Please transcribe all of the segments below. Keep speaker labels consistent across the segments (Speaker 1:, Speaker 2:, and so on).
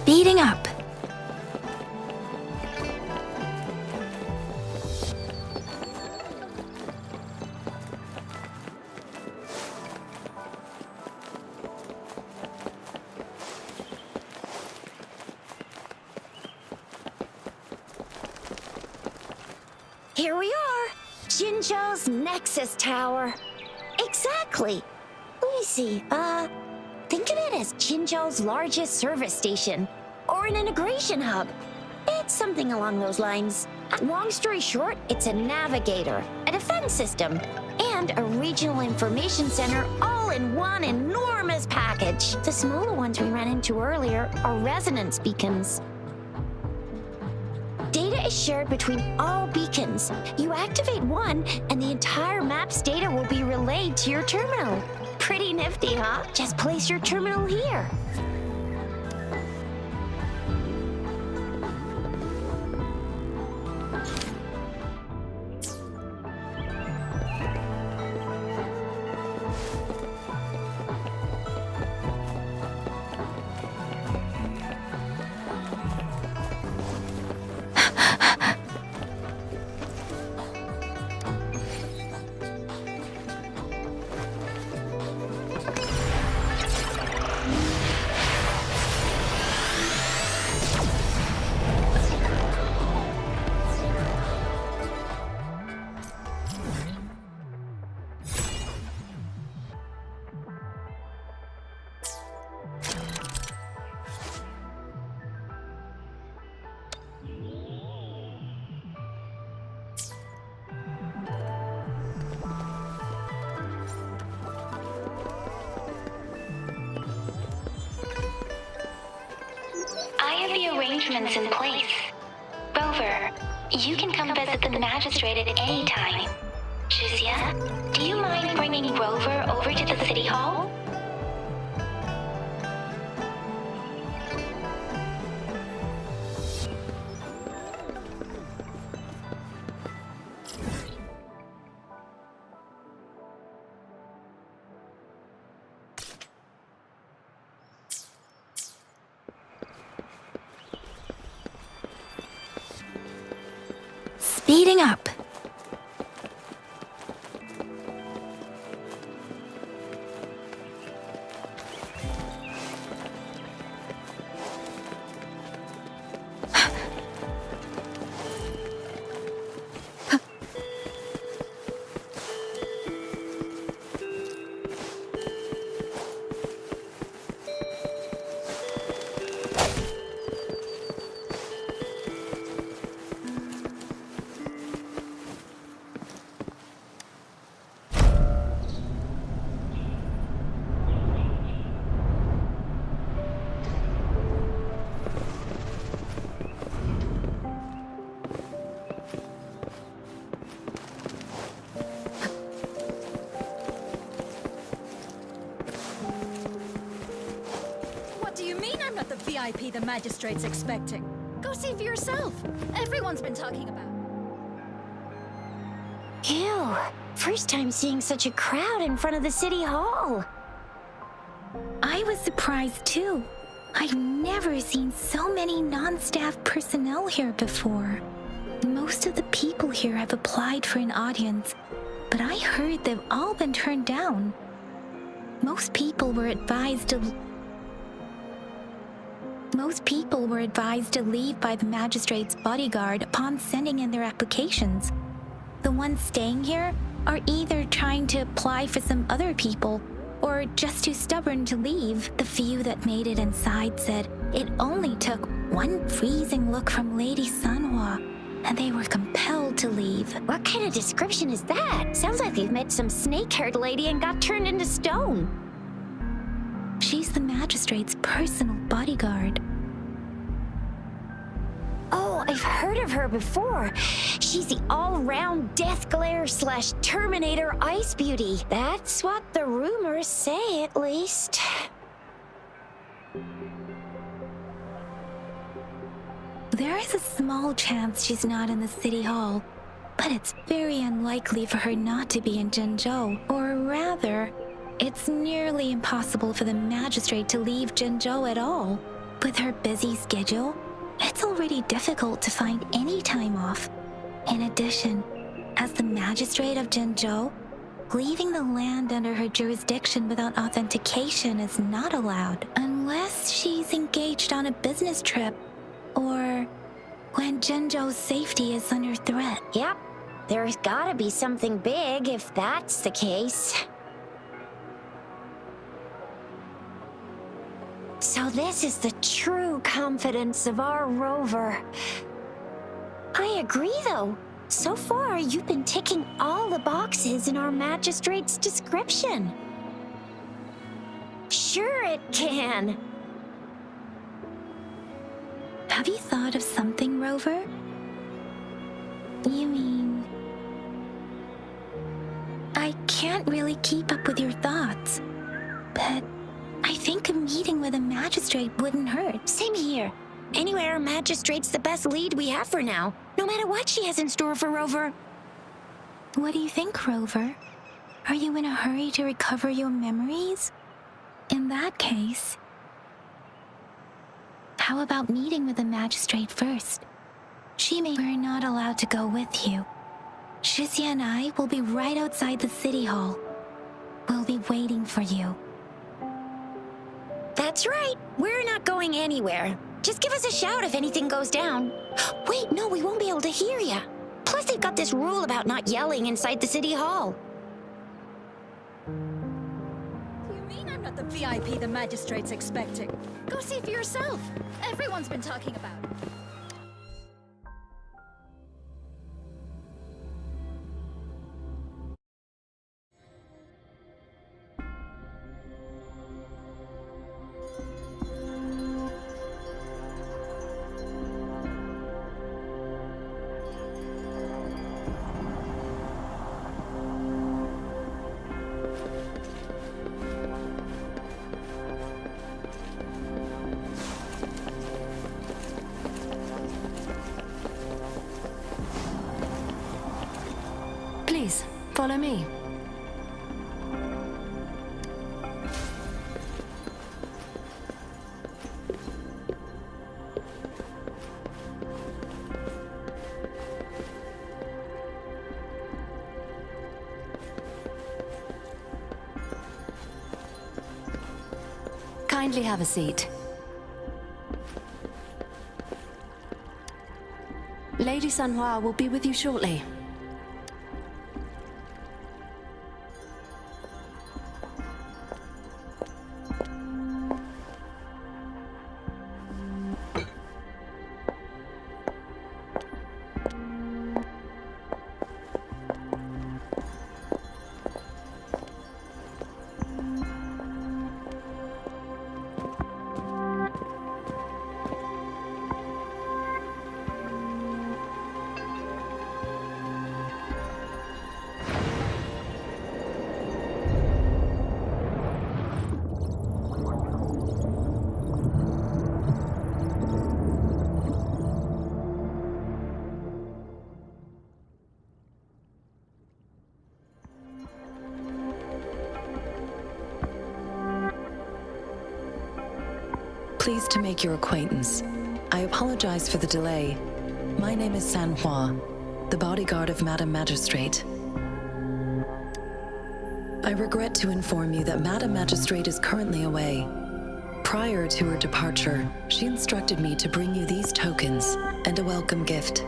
Speaker 1: Speeding up.
Speaker 2: Here we are, Jinzhou's Nexus Tower. Exactly. Let me see, think of it as Jinzhou's largest service station, or an integration hub. It's something along those lines. Long story short, it's a navigator, a defense system, and a regional information center all in one enormous package. The smaller ones we ran into earlier are resonance beacons. Data is shared between all beacons. You activate one, and the entire map's data will be relayed to your terminal. Pretty nifty, huh? Just place your terminal here.
Speaker 3: Arrangements in place. Rover, you can come visit the magistrate at any time. Shuzia, do you mind bringing Rover over to the city hall?
Speaker 1: Speeding up.
Speaker 4: VIP the magistrate's expecting. Go see for yourself. Everyone's been talking about.
Speaker 2: Ew. First time seeing such a crowd in front of the city hall.
Speaker 1: I was surprised too. I've never seen so many non-staff personnel here before. Most of the people here have applied for an audience, but I heard they've all been turned down. Most people were advised to leave by the magistrate's bodyguard upon sending in their applications. The ones staying here are either trying to apply for some other people or just too stubborn to leave. The few that made it inside said it only took one freezing look from Lady Sanhua and they were compelled to leave.
Speaker 2: What kind of description is that? Sounds like you've met some snake-haired lady and got turned into stone.
Speaker 1: She's the magistrate's personal bodyguard.
Speaker 2: Oh, I've heard of her before. She's the all-round Death Glare / Terminator Ice Beauty. That's what the rumors say, at least.
Speaker 1: There is a small chance she's not in the city hall, but it's very unlikely for her not to be in Jinzhou. Or rather, it's nearly impossible for the magistrate to leave Jinzhou at all. With her busy schedule, it's already difficult to find any time off. In addition, as the magistrate of Zhenzhou, leaving the land under her jurisdiction without authentication is not allowed unless she's engaged on a business trip or when Zhenzhou's safety is under threat.
Speaker 2: Yep, there's gotta be something big if that's the case. So this is the true confidence of our rover. I agree, though. So far, you've been ticking all the boxes in our magistrate's description. Sure it can.
Speaker 1: Have you thought of something, Rover? You mean... I can't really keep up with your thoughts, but I think a meeting with a magistrate wouldn't hurt.
Speaker 2: Same here. Anyway, our magistrate's the best lead we have for now, no matter what she has in store for Rover.
Speaker 1: What do you think, Rover? Are you in a hurry to recover your memories? In that case, how about meeting with the magistrate first? We're not allowed to go with you. Shizia and I will be right outside the city hall. We'll be waiting for you.
Speaker 2: That's right. We're not going anywhere. Just give us a shout if anything goes down. Wait, no, we won't be able to hear ya. Plus, they've got this rule about not yelling inside the city hall.
Speaker 4: You mean I'm not the VIP the magistrate's expecting? Go see for yourself. Everyone's been talking about it.
Speaker 5: Please, follow me. Kindly have a seat. Lady Sanhua will be with you shortly.
Speaker 6: Pleased to make your acquaintance. I apologize for the delay. My name is Sanhua, the bodyguard of Madam Magistrate. I regret to inform you that Madam Magistrate is currently away. Prior to her departure, she instructed me to bring you these tokens and a welcome gift.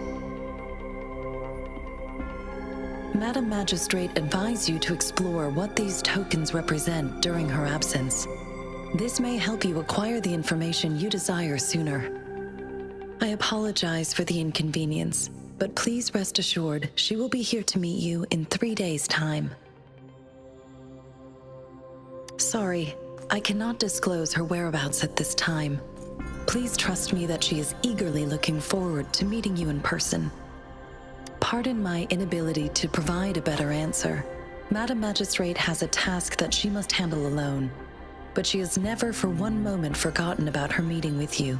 Speaker 6: Madam Magistrate advised you to explore what these tokens represent during her absence. This may help you acquire the information you desire sooner. I apologize for the inconvenience, but please rest assured she will be here to meet you in 3 days' time. Sorry, I cannot disclose her whereabouts at this time. Please trust me that she is eagerly looking forward to meeting you in person. Pardon my inability to provide a better answer. Madam Magistrate has a task that she must handle alone, but she has never for one moment forgotten about her meeting with you.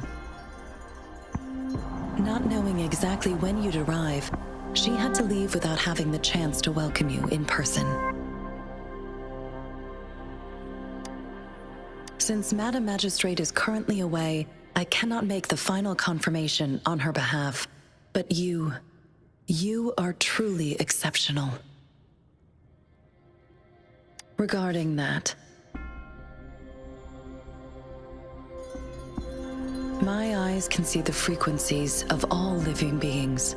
Speaker 6: Not knowing exactly when you'd arrive, she had to leave without having the chance to welcome you in person. Since Madam Magistrate is currently away, I cannot make the final confirmation on her behalf, but you are truly exceptional. Regarding that, my eyes can see the frequencies of all living beings.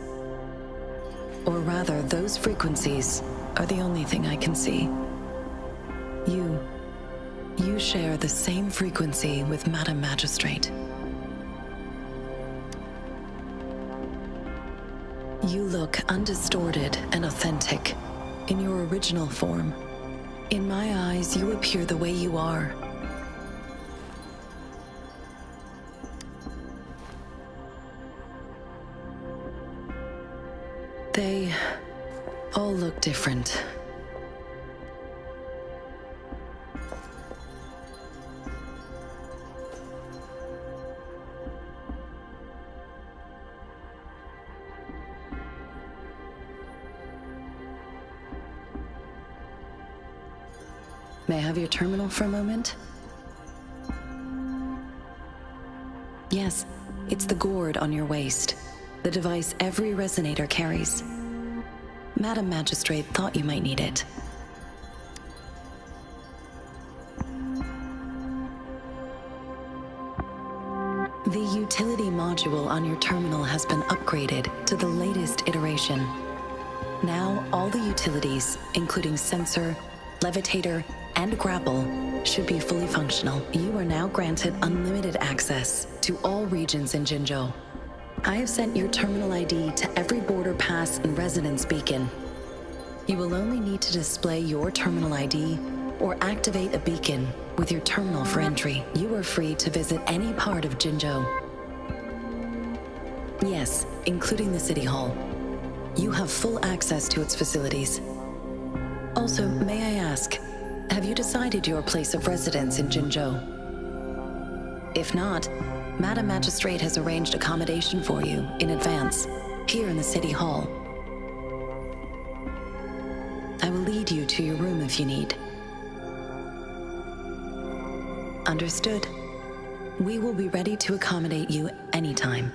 Speaker 6: Or rather, those frequencies are the only thing I can see. You share the same frequency with Madam Magistrate. You look undistorted and authentic in your original form. In my eyes, you appear the way you are. They all look different. May I have your terminal for a moment? Yes, it's the gourd on your waist, the device every resonator carries. Madam Magistrate thought you might need it. The utility module on your terminal has been upgraded to the latest iteration. Now, all the utilities, including sensor, levitator, and grapple, should be fully functional. You are now granted unlimited access to all regions in Jinzhou. I have sent your terminal ID to every border pass and resonance beacon. You will only need to display your terminal ID or activate a beacon with your terminal for entry. You are free to visit any part of Jinzhou. Yes, including the City Hall. You have full access to its facilities. Also, may I ask, have you decided your place of residence in Jinzhou? If not, Madam Magistrate has arranged accommodation for you in advance, here in the City Hall. I will lead you to your room if you need. Understood. We will be ready to accommodate you anytime.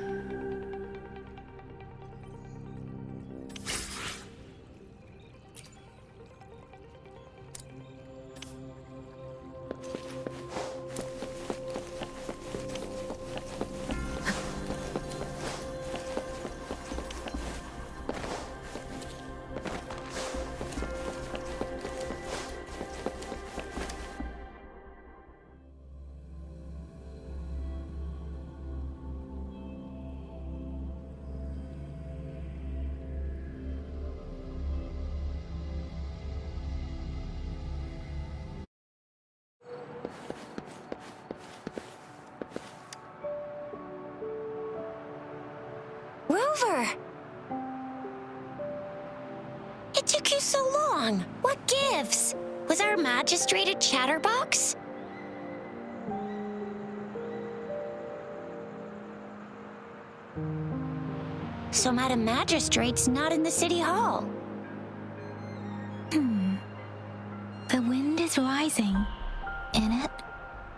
Speaker 2: Rover! It took you so long. What gives? Was our magistrate a chatterbox? So Madam Magistrate's not in the City Hall.
Speaker 1: The wind is rising. In it,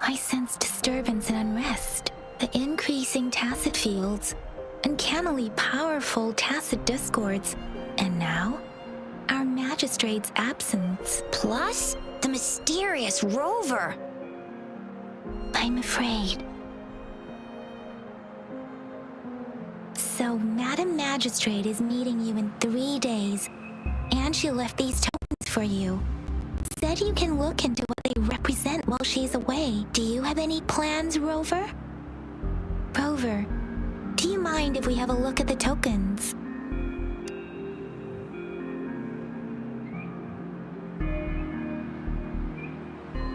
Speaker 1: I sense disturbance and unrest. The increasing tacit fields, uncannily powerful tacit discords, and now, our magistrate's absence.
Speaker 2: Plus, the mysterious Rover.
Speaker 1: I'm afraid. So, Madam Magistrate is meeting you in 3 days, and she left these tokens for you. Said you can look into what they represent while she's away. Do you have any plans, Rover? Rover, do you mind if we have a look at the tokens?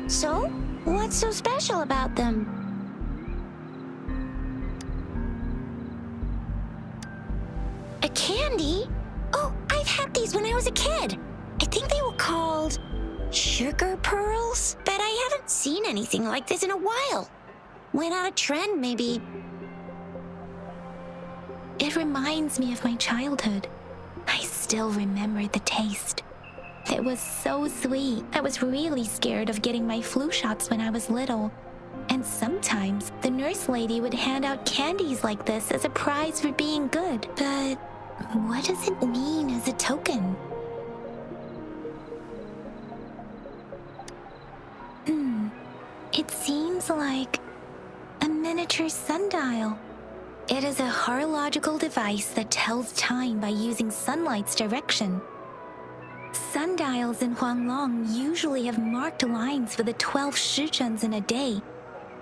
Speaker 2: So, what's so special about them? A candy? Oh, I've had these when I was a kid. I think they were called sugar pearls, but I haven't seen anything like this in a while. Went out of trend, maybe.
Speaker 1: It reminds me of my childhood. I still remember the taste. It was so sweet. I was really scared of getting my flu shots when I was little. And sometimes the nurse lady would hand out candies like this as a prize for being good. But what does it mean as a token? It seems like a miniature sundial. It is a horological device that tells time by using sunlight's direction. Sundials in Huanglong usually have marked lines for the 12 shichens in a day,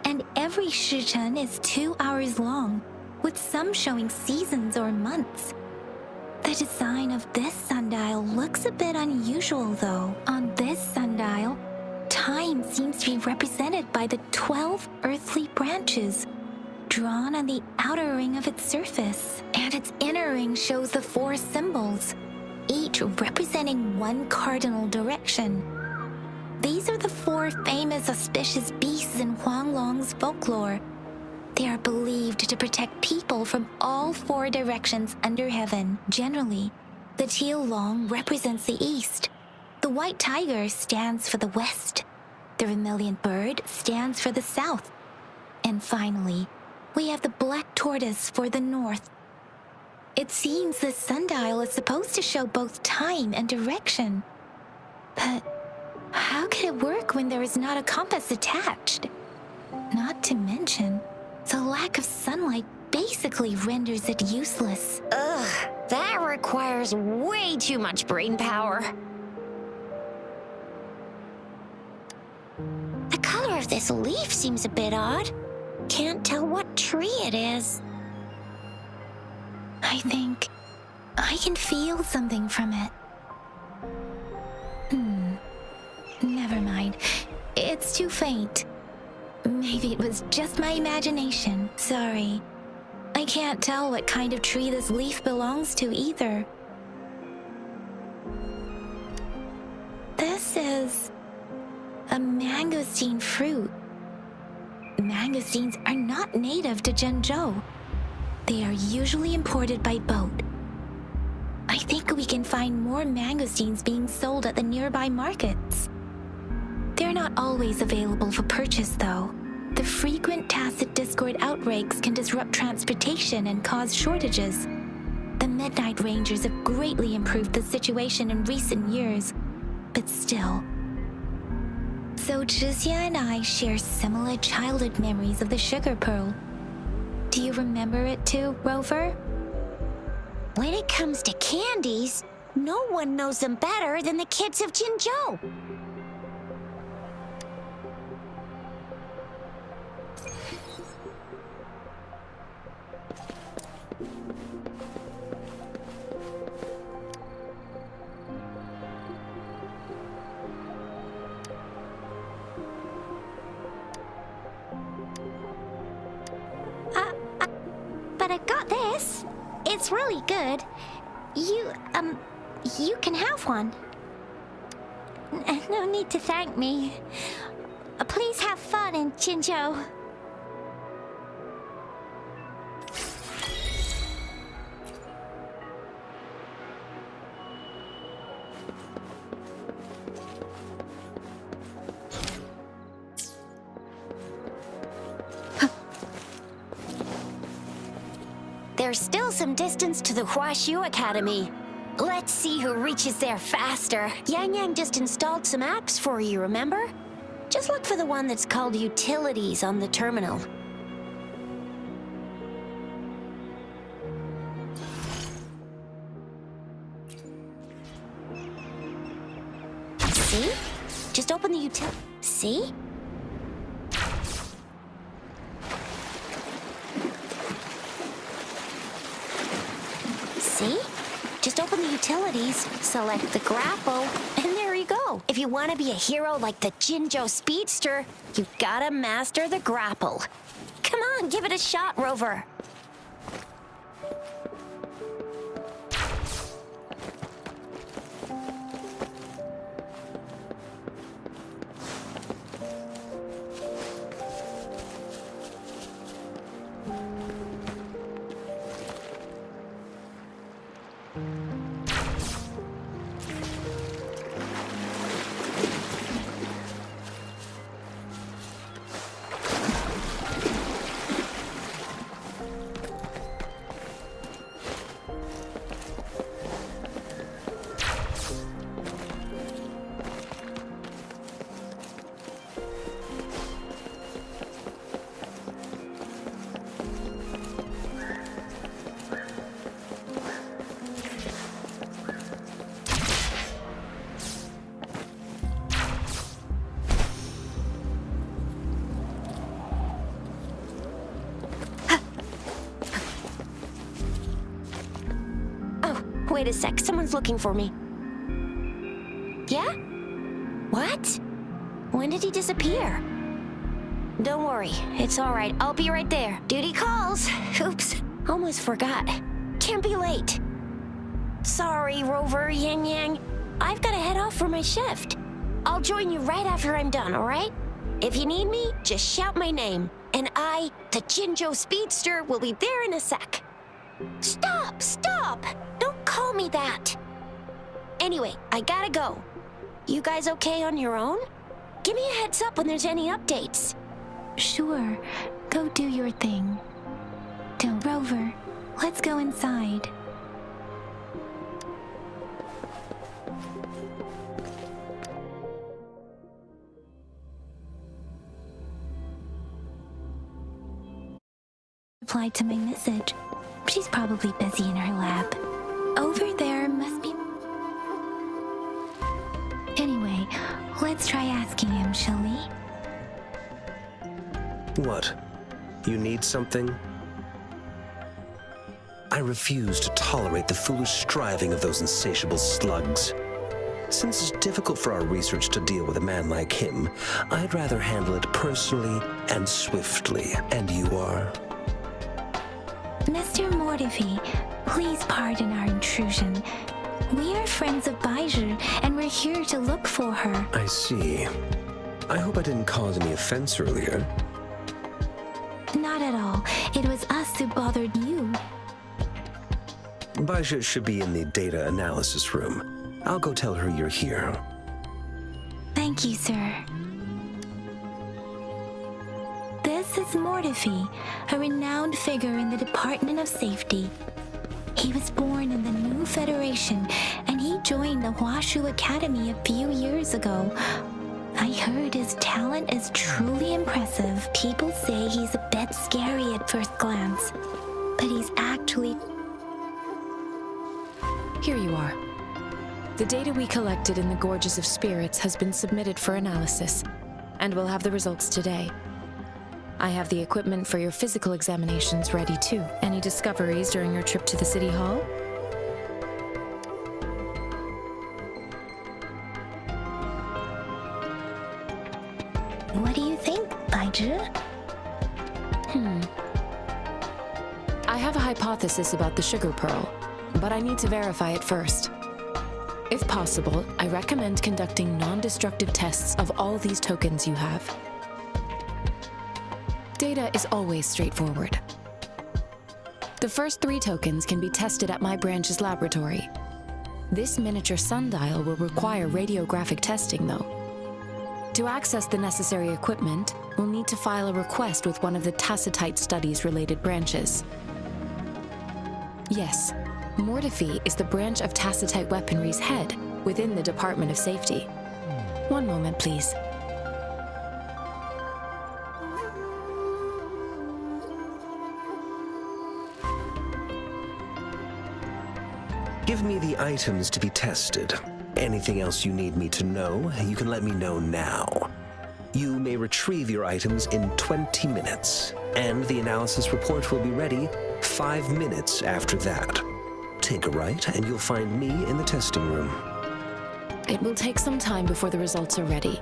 Speaker 1: and every shichen is 2 hours long, with some showing seasons or months. The design of this sundial looks a bit unusual though. On this sundial, time seems to be represented by the 12 earthly branches drawn on the outer ring of its surface, and its inner ring shows the 4 symbols, each representing one cardinal direction. These are the 4 famous auspicious beasts in Huanglong's folklore. They are believed to protect people from all 4 directions under heaven. Generally, the teal long represents the east, the white tiger stands for the west, the vermilion bird stands for the south, and finally, we have the black tortoise for the north. It seems this sundial is supposed to show both time and direction. But how can it work when there is not a compass attached? Not to mention, the lack of sunlight basically renders it useless.
Speaker 2: Ugh, that requires way too much brain power. The color of this leaf seems a bit odd. Can't tell what tree it is.
Speaker 1: I think I can feel something from it. Never mind. It's too faint. Maybe it was just my imagination. Sorry. I can't tell what kind of tree this leaf belongs to either. This is a mangosteen fruit. Mangosteens are not native to Zhengzhou. They are usually imported by boat. I think we can find more mangosteens being sold at the nearby markets. They're not always available for purchase, though. The frequent tacit discord outbreaks can disrupt transportation and cause shortages. The Midnight Rangers have greatly improved the situation in recent years, but still. So Zhixia and I share similar childhood memories of the sugar pearl. Do you remember it too, Rover?
Speaker 2: When it comes to candies, no one knows them better than the kids of Jinzhou. But I got this. It's really good. You can have one. No need to thank me. Please have fun in Jinzhou. There's still some distance to the Huaxu Academy. Let's see who reaches there faster. Yangyang just installed some apps for you, remember? Just look for the one that's called Utilities on the terminal. See? Just open the See? See? Just open the utilities, select the grapple, and there you go. If you want to be a hero like the Jinzhou Speedster, you gotta master the grapple. Come on, give it a shot, Rover. Wait a sec, someone's looking for me. Yeah? What? When did he disappear? Don't worry, it's alright. I'll be right there. Duty calls. Oops, almost forgot. Can't be late. Sorry, Rover, Yangyang. I've gotta head off for my shift. I'll join you right after I'm done, alright? If you need me, just shout my name. And I, the Jinzhou Speedster, will be there in a sec. Stop! Stop! Don't call me that! Anyway, I gotta go. You guys okay on your own? Give me a heads up when there's any updates.
Speaker 1: Sure, go do your thing. Don't, Rover, let's go inside. Replied to my message. She's probably busy in her lab. Over there must be... Anyway, let's try asking him, shall we?
Speaker 7: What? You need something? I refuse to tolerate the foolish striving of those insatiable slugs. Since it's difficult for our research to deal with a man like him, I'd rather handle it personally and swiftly. And you are?
Speaker 1: Mr. Mortefi, please pardon our intrusion. We are friends of Baizhi, and we're here to look for her.
Speaker 7: I see. I hope I didn't cause any offense earlier.
Speaker 1: Not at all. It was us who bothered you.
Speaker 7: Baizhi should be in the data analysis room. I'll go tell her you're here.
Speaker 1: Thank you, sir. This is Mortefi, a renowned figure in the Department of Safety. He was born in the New Federation, and he joined the Huaxu Academy a few years ago. I heard his talent is truly impressive. People say he's a bit scary at first glance, but he's actually...
Speaker 8: Here you are. The data we collected in the Gorges of Spirits has been submitted for analysis, and we'll have the results today. I have the equipment for your physical examinations ready too. Any discoveries during your trip to the City Hall?
Speaker 1: What do you think, Baizhi?
Speaker 8: I have a hypothesis about the sugar pearl, but I need to verify it first. If possible, I recommend conducting non-destructive tests of all these tokens you have. Data is always straightforward. The first 3 tokens can be tested at my branch's laboratory. This miniature sundial will require radiographic testing, though. To access the necessary equipment, we'll need to file a request with one of the Tacitite Studies-related branches. Yes, Mortefi is the branch of Tacitite Weaponry's head within the Department of Safety. One moment, please.
Speaker 7: Give me the items to be tested. Anything else you need me to know, you can let me know now. You may retrieve your items in 20 minutes, and the analysis report will be ready 5 minutes after that. Take a right, and you'll find me in the testing room.
Speaker 8: It will take some time before the results are ready.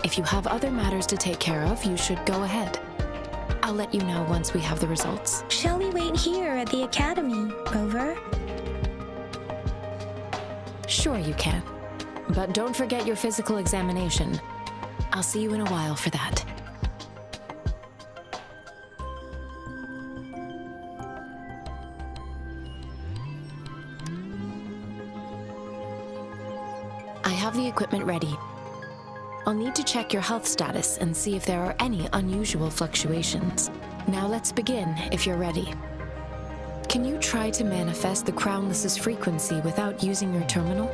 Speaker 8: If you have other matters to take care of, you should go ahead. I'll let you know once we have the results.
Speaker 1: Shall we wait here at the academy, Rover?
Speaker 8: Sure you can. But don't forget your physical examination. I'll see you in a while for that. I have the equipment ready. I'll need to check your health status and see if there are any unusual fluctuations. Now let's begin, if you're ready. Can you try to manifest the Crownless's frequency without using your terminal?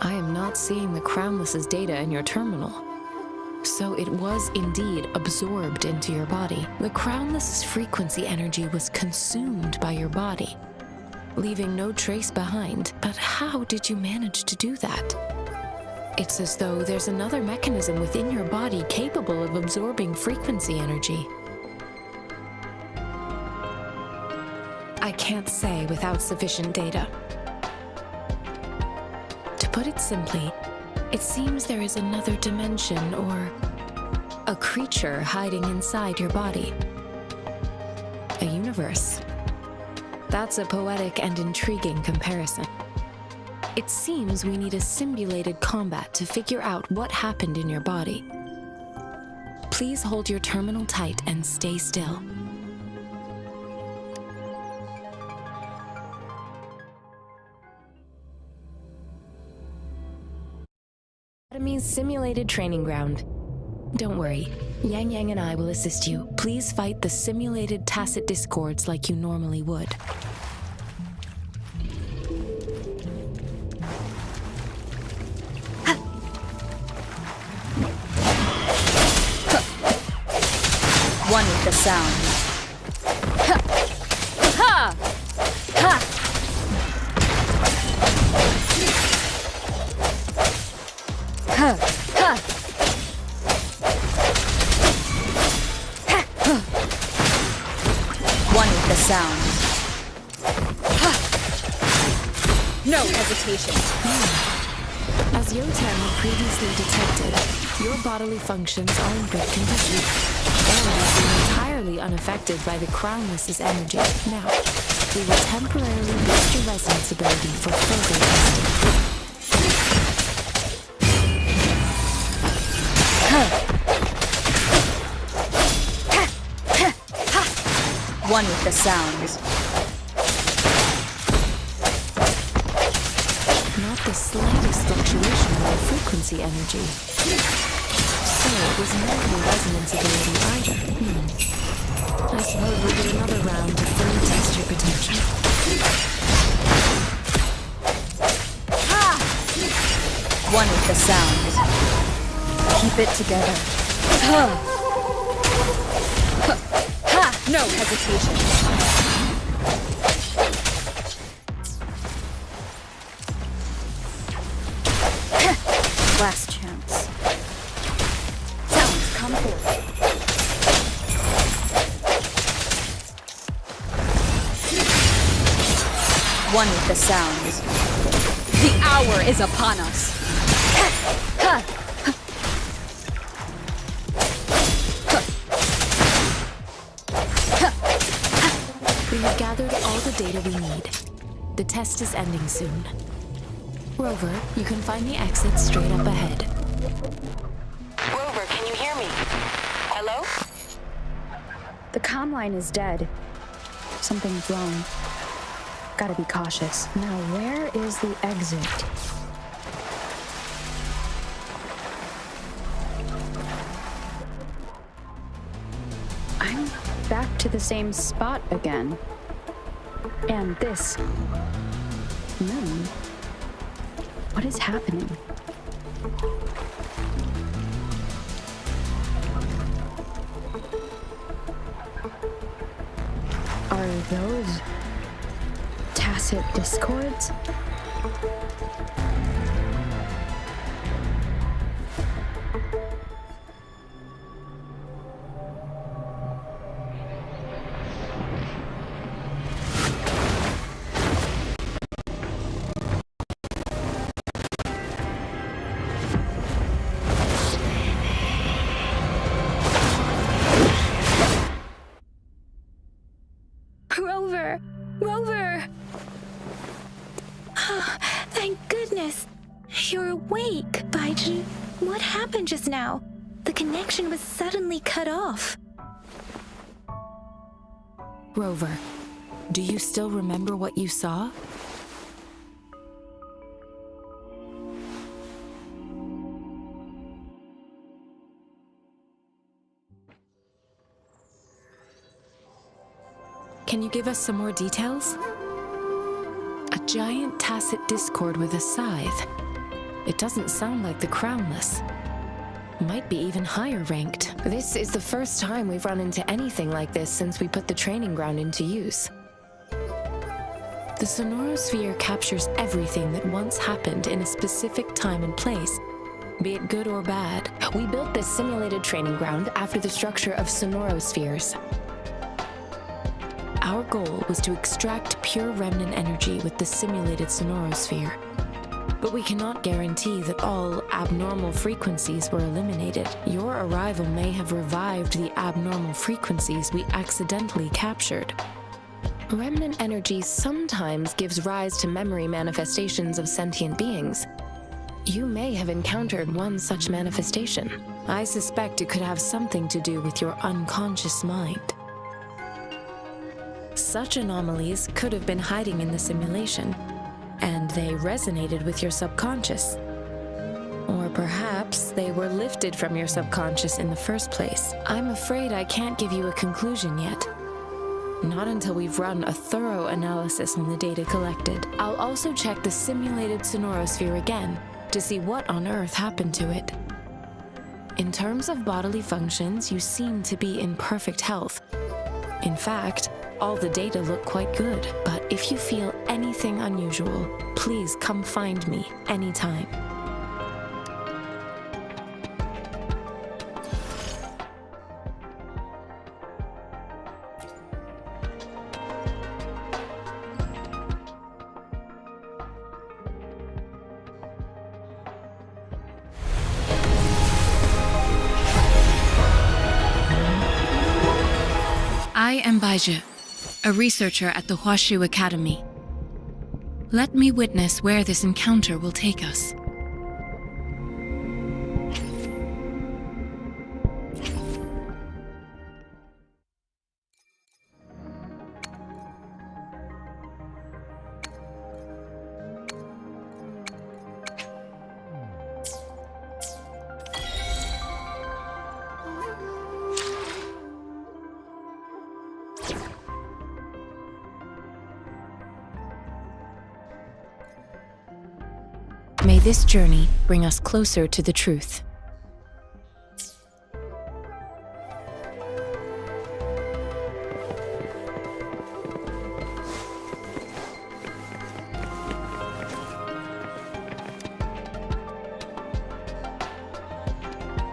Speaker 8: I am not seeing the Crownless's data in your terminal. So it was indeed absorbed into your body. The Crownless's frequency energy was consumed by your body, leaving no trace behind. But how did you manage to do that? It's as though there's another mechanism within your body capable of absorbing frequency energy. I can't say without sufficient data. To put it simply, it seems there is another dimension or a creature hiding inside your body. A universe. That's a poetic and intriguing comparison. It seems we need a simulated combat to figure out what happened in your body. Please hold your terminal tight and stay still. Academy's simulated training ground. Don't worry, Yangyang and I will assist you. Please fight the simulated tacit discords like you normally would.
Speaker 4: One with the sound. Ha! Ha! Ha! Ha! One with the sound. Ha! No hesitation.
Speaker 8: As Yotan had previously detected, your bodily functions are in good condition. And have been entirely unaffected by the Crownless's energy. Now, we will temporarily boost your resonance ability for further testing.
Speaker 4: One with the sounds.
Speaker 8: Not the slightest fluctuation in the frequency energy. So it was not your resonance ability either. I suppose we'll do another round to fully test your potential.
Speaker 4: Ha! One with the sounds. Keep it together. Ha! Ha! No hesitation. Last chance. Sounds come forth. One with the sounds. The hour is upon us.
Speaker 8: We have gathered all the data we need. The test is ending soon. Rover, you can find the exit straight up ahead.
Speaker 5: Rover, can you hear me? Hello?
Speaker 9: The comm line is dead. Something's wrong. Gotta be cautious. Now, where is the exit? I'm back to the same spot again. And this moon. What is happening? Are those tacit discords?
Speaker 1: Rover! Thank goodness. You're awake, Baizhi. What happened just now? The connection was suddenly cut off.
Speaker 8: Rover, do you still remember what you saw? Can you give us some more details? A giant tacit discord with a scythe. It doesn't sound like the Crownless. Might be even higher ranked. This is the first time we've run into anything like this since we put the training ground into use. The sonorosphere captures everything that once happened in a specific time and place, be it good or bad. We built this simulated training ground after the structure of sonorospheres. Our goal was to extract pure remnant energy with the simulated sonorosphere. But we cannot guarantee that all abnormal frequencies were eliminated. Your arrival may have revived the abnormal frequencies we accidentally captured. Remnant energy sometimes gives rise to memory manifestations of sentient beings. You may have encountered one such manifestation. I suspect it could have something to do with your unconscious mind. Such anomalies could have been hiding in the simulation, and they resonated with your subconscious. Or perhaps they were lifted from your subconscious in the first place. I'm afraid I can't give you a conclusion yet. Not until we've run a thorough analysis on the data collected. I'll also check the simulated sonorosphere again to see what on earth happened to it. In terms of bodily functions, you seem to be in perfect health. In fact, all the data look quite good, but if you feel anything unusual, please come find me anytime.
Speaker 10: I am Baizhi, a researcher at the Huaxu Academy. Let me witness where this encounter will take us. May this journey bring us closer to the truth.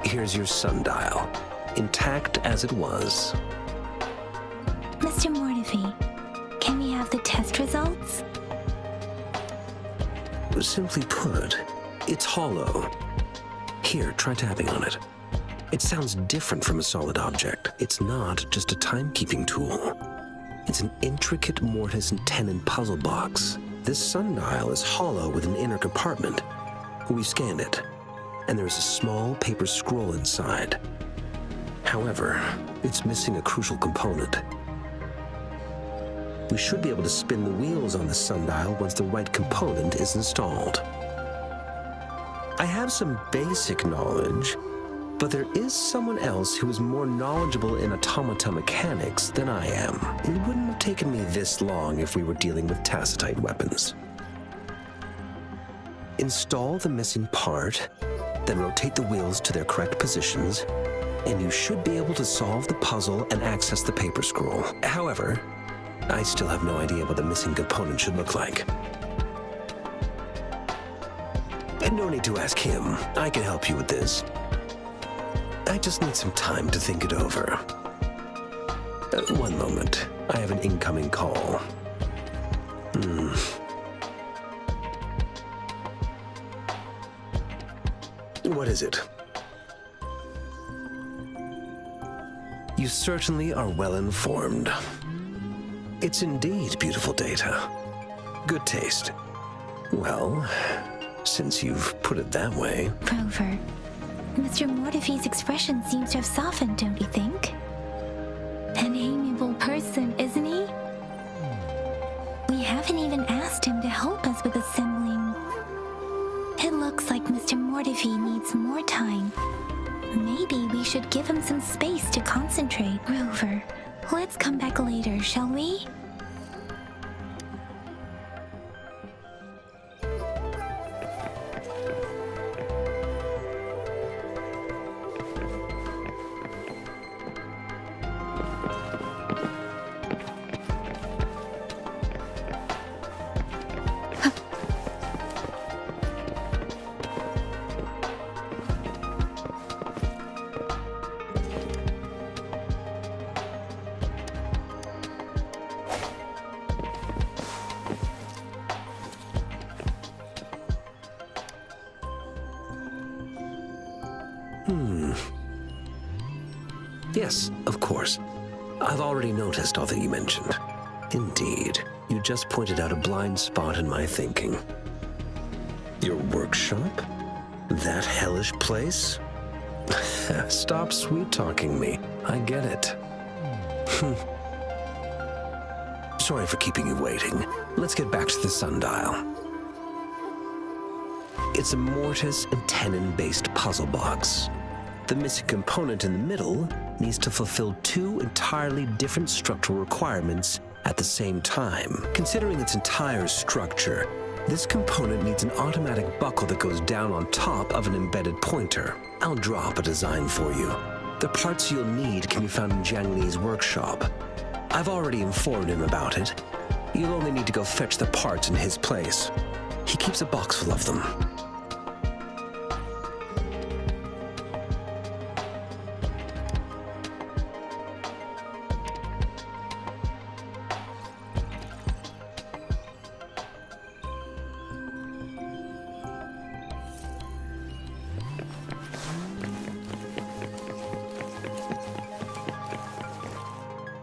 Speaker 7: Here's your sundial, intact as it was.
Speaker 1: Mr. Mortefi, can we have the test results?
Speaker 7: Simply put, it's hollow. Here, try tapping on it. It sounds different from a solid object. It's not just a timekeeping tool. It's an intricate mortise and tenon puzzle box. This sundial is hollow with an inner compartment. We've scanned it, and there's a small paper scroll inside. However, it's missing a crucial component. We should be able to spin the wheels on the sundial once the right component is installed. I have some basic knowledge, but there is someone else who is more knowledgeable in automata mechanics than I am. It wouldn't have taken me this long if we were dealing with tacitite weapons. Install the missing part, then rotate the wheels to their correct positions, and you should be able to solve the puzzle and access the paper scroll. However, I still have no idea what the missing component should look like. And no need to ask him. I can help you with this. I just need some time to think it over. One moment. I have an incoming call. What is it? You certainly are well informed. It's indeed beautiful data. Good taste. Well, since you've put it that way...
Speaker 1: Rover, Mr. Mortefi's expression seems to have softened, don't you think? An amiable person, isn't he? We haven't even asked him to help us with assembling. It looks like Mr. Mortefi needs more time. Maybe we should give him some space to concentrate. Rover, let's come back later, shall we?
Speaker 7: Yes, of course. I've already noticed all that you mentioned. Indeed, you just pointed out a blind spot in my thinking. Your workshop? That hellish place? Stop sweet-talking me. I get it. Sorry for keeping you waiting. Let's get back to the sundial. It's a mortise and tenon-based puzzle box. The missing component in the middle needs to fulfill two entirely different structural requirements at the same time. Considering its entire structure, this component needs an automatic buckle that goes down on top of an embedded pointer. I'll draw up a design for you. The parts you'll need can be found in Xiangli's workshop. I've already informed him about it. You'll only need to go fetch the parts in his place. He keeps a box full of them.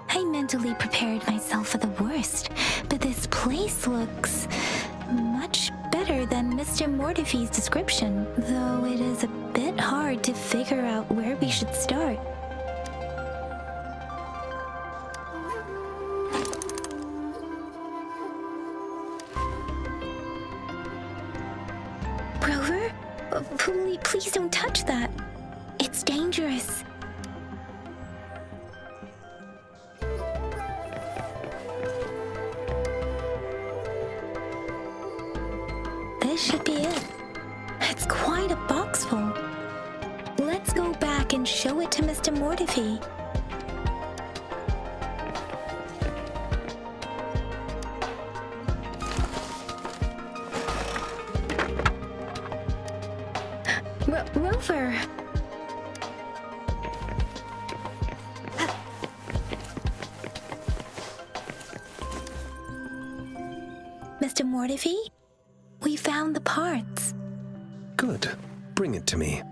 Speaker 1: I mentally prepared myself for the worst, but this place looks much better than Mr. Mortefi's description, though it is a bit hard to figure out where we should start. Rover? Please don't touch that. It's dangerous. This should be it. It's quite a box full. Let's go back and show it to Mr. Mortefi. Rover. Mr. Mortefi? We found the parts.
Speaker 7: Good. Bring it to me.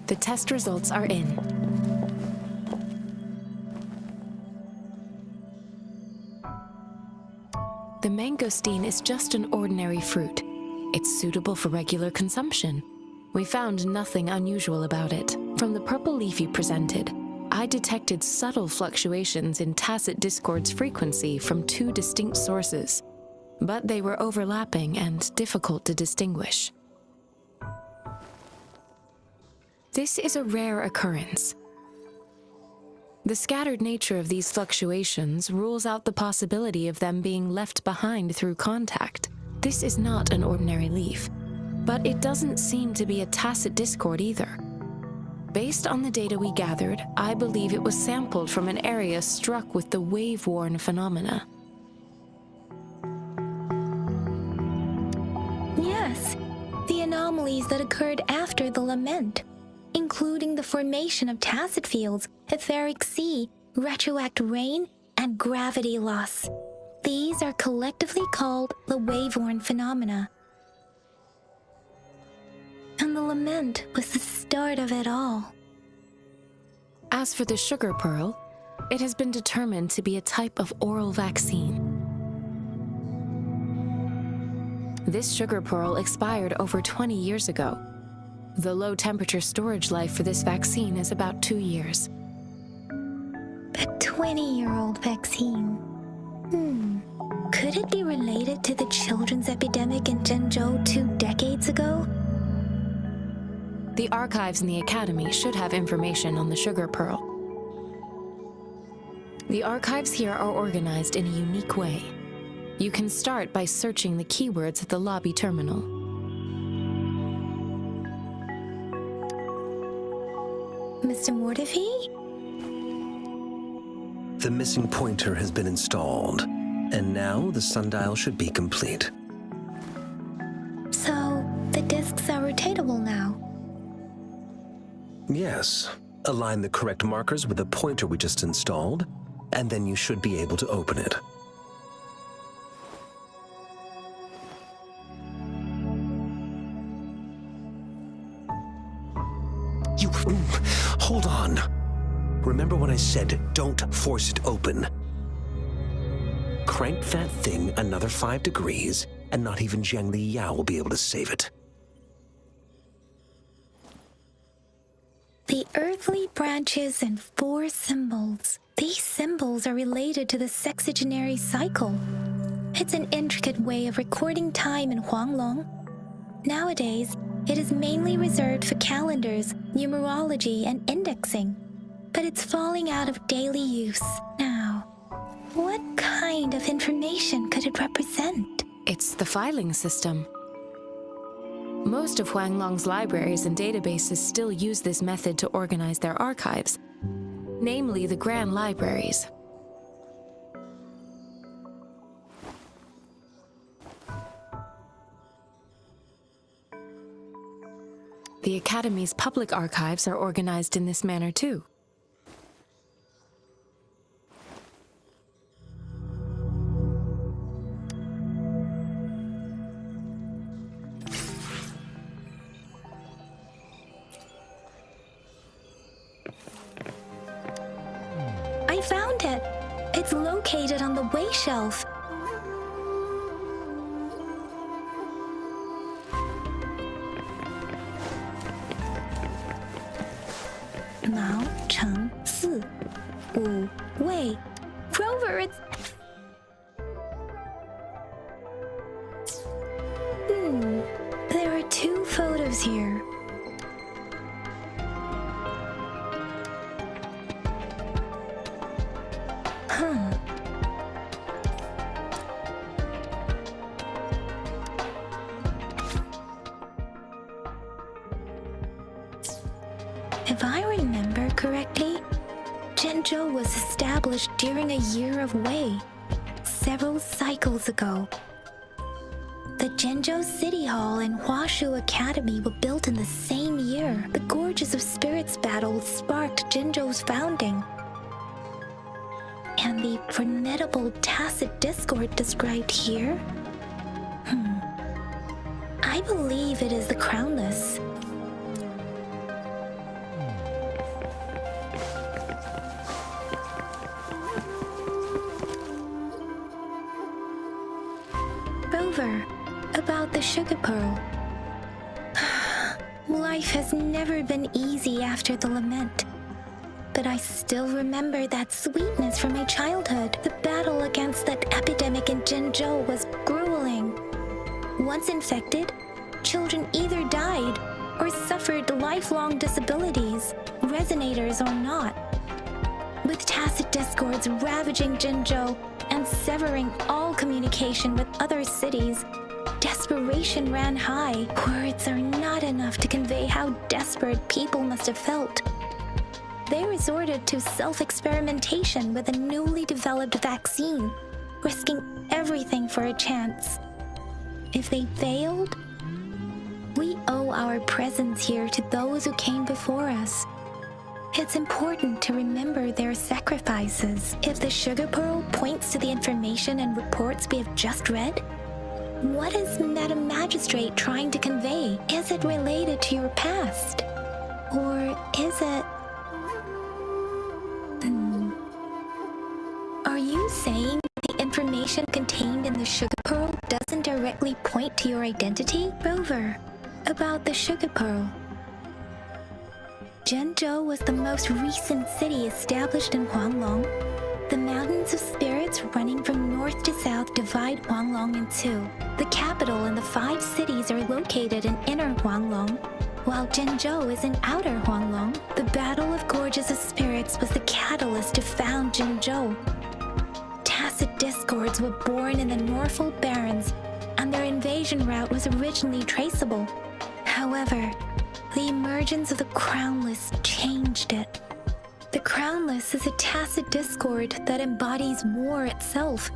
Speaker 8: The test results are in. The mangosteen is just an ordinary fruit. It's suitable for regular consumption. We found nothing unusual about it. From the purple leaf you presented, I detected subtle fluctuations in tacit discord's frequency from two distinct sources, but they were overlapping and difficult to distinguish. This is a rare occurrence. The scattered nature of these fluctuations rules out the possibility of them being left behind through contact. This is not an ordinary leaf, but it doesn't seem to be a tacit discord either. Based on the data we gathered, I believe it was sampled from an area struck with the wave-worn phenomena.
Speaker 1: Yes, the anomalies that occurred after the lament, including the formation of tacit fields, etheric sea, retroact rain, and gravity loss. These are collectively called the wave-worn phenomena. And the lament was the start of it all.
Speaker 8: As for the sugar pearl, it has been determined to be a type of oral vaccine. This sugar pearl expired over 20 years ago. The low-temperature storage life for this vaccine is about 2 years.
Speaker 1: A 20-year-old vaccine. Could it be related to the children's epidemic in Zhengzhou 2 decades ago?
Speaker 8: The archives in the Academy should have information on the sugar pearl. The archives here are organized in a unique way. You can start by searching the keywords at the lobby terminal.
Speaker 1: Mr. Mortefi?
Speaker 7: The missing pointer has been installed, and now the sundial should be complete.
Speaker 1: So, the discs are rotatable now?
Speaker 7: Yes. Align the correct markers with the pointer we just installed, and then you should be able to open it. You... hold on. Remember what I said, don't force it open. Crank that thing another 5 degrees, and not even Xiangli Yao will be able to save it.
Speaker 1: The earthly branches and 4 symbols. These symbols are related to the sexagenary cycle. It's an intricate way of recording time in Huanglong. Nowadays, it is mainly reserved for calendars, numerology, and indexing. But it's falling out of daily use now. What kind of information could it represent?
Speaker 8: It's the filing system. Most of Huanglong's libraries and databases still use this method to organize their archives, namely the Grand Libraries. The Academy's public archives are organized in this manner too.
Speaker 1: I found it. It's located on the way shelf. Mao Cheng Si Wu Wei. Rover, it's... There are 2 photos here. If I remember correctly, Zhenzhou was established during a year of Wei, several cycles ago. The Zhenzhou City Hall and Huaxu Academy were built in the same year. The Gorges of Spirits battle sparked Zhenzhou's founding. And the formidable tacit discord described here? I believe it is the Crownless. Rover, about the sugar pearl. Life has never been easy after the lament. But I still remember that sweetness from my childhood. The battle against that epidemic in Zhenzhou was grueling. Once infected, children either died or suffered lifelong disabilities, resonators or not. With tacit discords ravaging Zhenzhou and severing all communication with other cities, desperation ran high. Words are not enough to convey how desperate people must have felt. They resorted to self-experimentation with a newly developed vaccine, risking everything for a chance. If they failed, we owe our presence here to those who came before us. It's important to remember their sacrifices. If the sugar pearl points to the information and reports we have just read, what is Madam Magistrate trying to convey? Is it related to your past? Or is it... Are you saying the information contained in the sugar pearl doesn't directly point to your identity? Rover, about the sugar pearl. Zhenzhou was the most recent city established in Huanglong. The mountains of spirits running from north to south divide Huanglong in 2. The capital and the 5 cities are located in inner Huanglong, while Zhenzhou is in outer Huanglong. The Battle of Gorges of Spirits was the catalyst to found Zhenzhou. Tacit discords were born in the Norfolk Barrens, and their invasion route was originally traceable. However, the emergence of the Crownless changed it. The Crownless is a tacit discord that embodies war itself.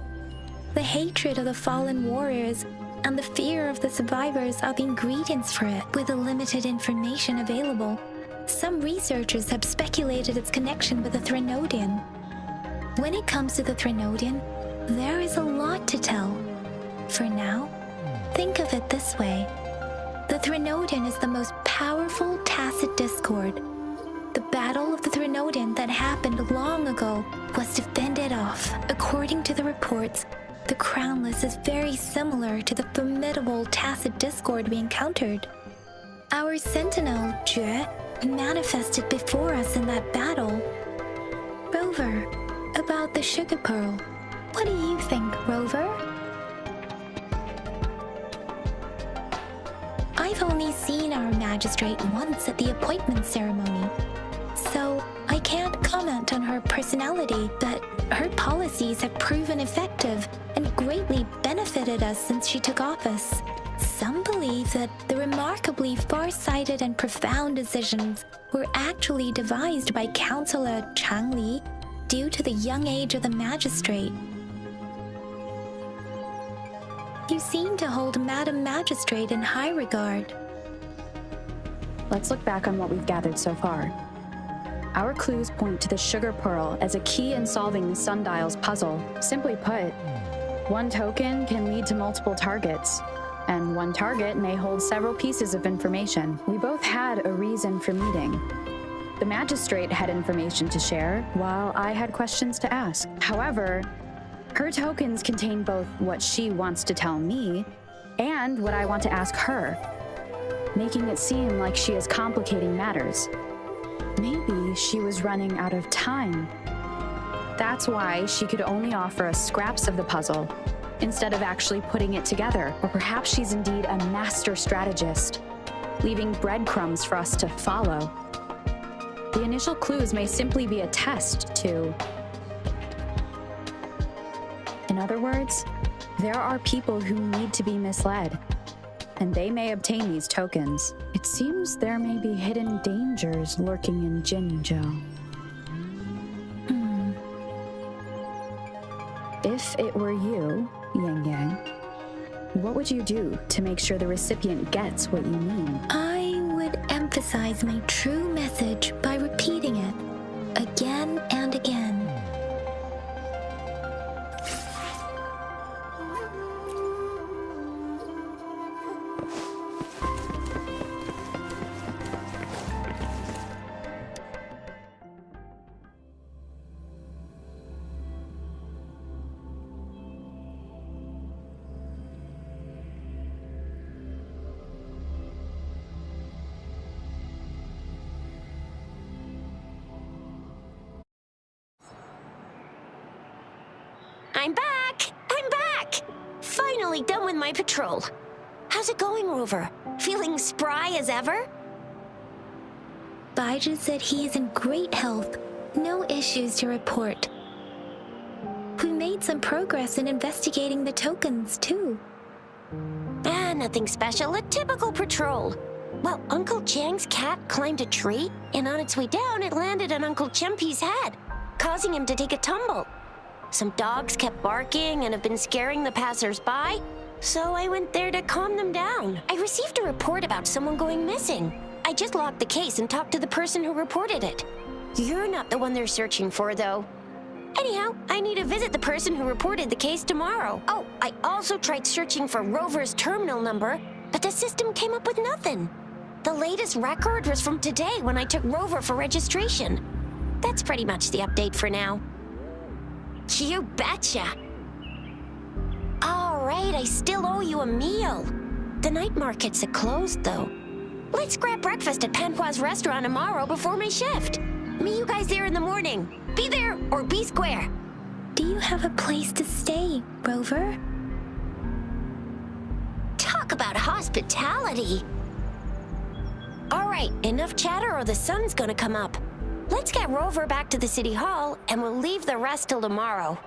Speaker 1: The hatred of the fallen warriors and the fear of the survivors are the ingredients for it. With the limited information available, some researchers have speculated its connection with the Threnodian. When it comes to the Threnodian, there is a lot to tell. For now, think of it this way. The Threnodian is the most powerful tacit discord. The Battle of the Threnodin that happened long ago was defended off. According to the reports, the Crownless is very similar to the formidable Tacit Discord we encountered. Our sentinel, Jue, manifested before us in that battle. Rover, about the Sugar Pearl, what do you think, Rover? I've only seen our magistrate once at the appointment ceremony, so I can't comment on her personality, but her policies have proven effective and greatly benefited us since she took office. Some believe that the remarkably far-sighted and profound decisions were actually devised by Councillor Xiangli due to the young age of the magistrate. You seem to hold Madam Magistrate in high regard.
Speaker 9: Let's look back on what we've gathered so far. Our clues point to the Sugar Pearl as a key in solving the Sundial's puzzle. Simply put, one token can lead to multiple targets, and one target may hold several pieces of information. We both had a reason for meeting. The magistrate had information to share, while I had questions to ask. However, her tokens contain both what she wants to tell me and what I want to ask her, making it seem like she is complicating matters. Maybe she was running out of time. That's why she could only offer us scraps of the puzzle, instead of actually putting it together. Or perhaps she's indeed a master strategist, leaving breadcrumbs for us to follow. The initial clues may simply be a test to... In other words, there are people who need to be misled, and they may obtain these tokens. It seems there may be hidden dangers lurking in Jinzhou. If it were you, Yangyang, what would you do to make sure the recipient gets what you mean?
Speaker 1: I would emphasize my true message by repeating it again and again.
Speaker 2: I'm back! I'm back! Finally done with my patrol. How's it going, Rover? Feeling spry as ever?
Speaker 1: Baizhi said he is in great health. No issues to report. We made some progress in investigating the tokens, too.
Speaker 2: Nothing special. A typical patrol. Well, Uncle Chang's cat climbed a tree, and on its way down, it landed on Uncle Chempi's head, causing him to take a tumble. Some dogs kept barking and have been scaring the passers-by, so I went there to calm them down. I received a report about someone going missing. I just locked the case and talked to the person who reported it. You're not the one they're searching for, though. Anyhow, I need to visit the person who reported the case tomorrow. Oh, I also tried searching for Rover's terminal number, but the system came up with nothing. The latest record was from today when I took Rover for registration. That's pretty much the update for now. You betcha. All right, I still owe you a meal. The night markets are closed, though. Let's grab breakfast at Panhua's restaurant tomorrow before my shift. Meet you guys there in the morning. Be there or be square.
Speaker 1: Do you have a place to stay, Rover?
Speaker 2: Talk about hospitality. All right, enough chatter or the sun's gonna come up. Let's get Rover back to the city hall, and we'll leave the rest till tomorrow.